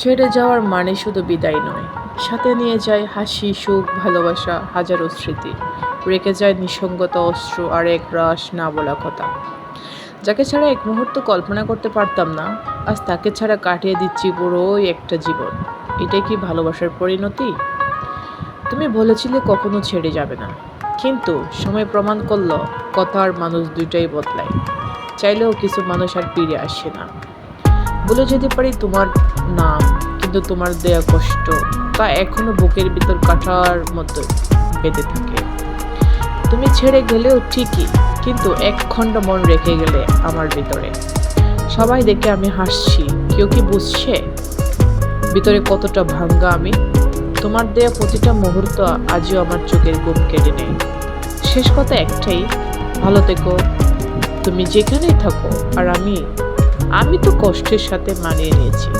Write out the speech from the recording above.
ছেড়ে যাওয়ার মানে শুধু বিদায় নয়, সাথে নিয়ে যায় হাসি, সুখ, ভালোবাসা, হাজারো স্মৃতি। রেখে যায় নিঃসঙ্গতা, অশ্রু আর এক রাশ না বলা কথা। যাকে ছাড়া এক মুহূর্ত কল্পনা করতে পারতাম না, আজ তাকে ছাড়া কাটিয়ে দিচ্ছি পুরোই একটা জীবন। এটাই কি ভালোবাসার পরিণতি? তুমি বলেছিলে কখনো ছেড়ে যাবে না, কিন্তু সময় প্রমাণ করলো কথা আর মানুষ দুইটাই বদলায়। চাইলেও কিছু মানুষ আর ফিরে আসে না। বলে যেতে পারি তোমার নাম, কিন্তু তোমার দেয়া কষ্ট তা এখনো বুকের ভিতর কাঁটার মতো বেঁধে থাকে। তুমি ছেড়ে গেলেও ঠিকই, কিন্তু এক খণ্ড মন রেখে গেলে আমার ভিতরে। সবাই দেখে আমি হাসছি, কেউ কি বুঝছে ভিতরে কতটা ভাঙ্গা আমি? তোমার দেয়া প্রতিটা মুহূর্ত আজও আমার চোখের ঘুম কেড়ে নেয়। শেষ কথা একটাই, ভালো থেকো, তুমি যেখানেই থাকো। আর আমি তো কষ্টের সাথে মানিয়ে নিয়েছি।